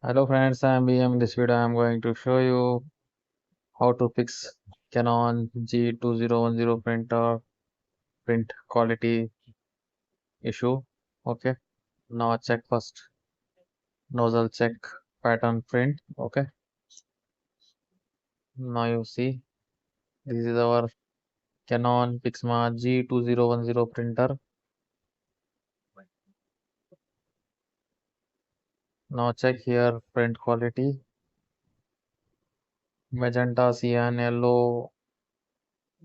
Hello friends, I am BM. In this video, I am going to show you how to fix Canon G2010 printer print quality issue. Okay, now check first nozzle check pattern print. Okay, now you see this is our Canon PIXMA G2010 printer. Now check here print quality. Magenta, cyan, yellow,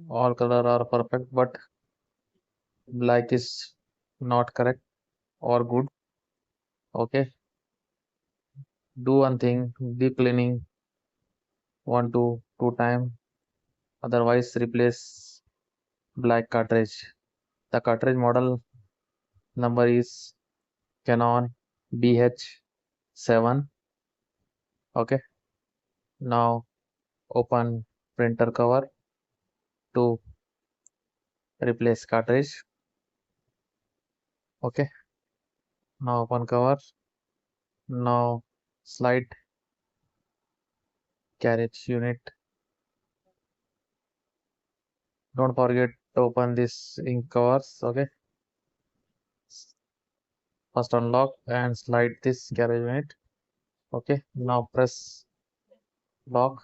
all color are perfect, but black is not correct or good. Okay, do one thing, deep cleaning 1 to 2 times, otherwise replace black cartridge. The cartridge model number is Canon BH7. Okay, now open printer cover to replace cartridge. Okay, now open cover. Now slide carriage unit. Don't forget to open this ink covers. Okay, first unlock and slide this carriage unit. Okay, now press lock.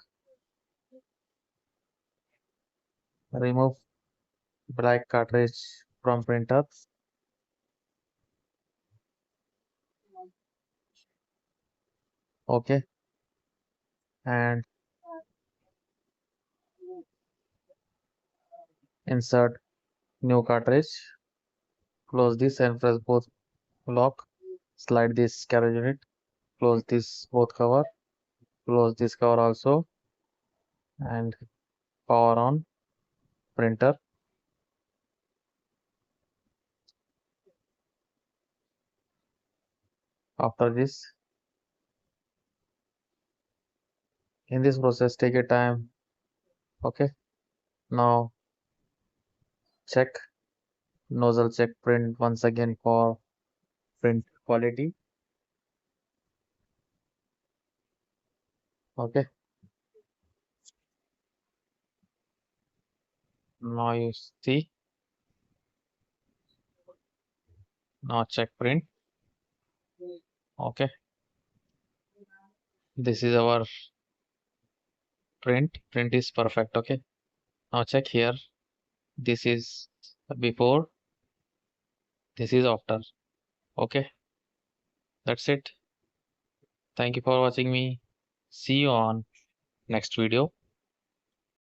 Remove black cartridge from printer. Okay, and insert new cartridge. Close this and press both lock. Slide this carriage unit. Close this both cover. Close this cover also and power on printer. After this, in this process, take your time. Okay, now check nozzle check print once again for print quality. Okay, now you see. Now check print. Okay, this is our print. Print is perfect. Okay, now check here. This is before, this is after. Okay, that's it. Thank you for watching me. See you on next video.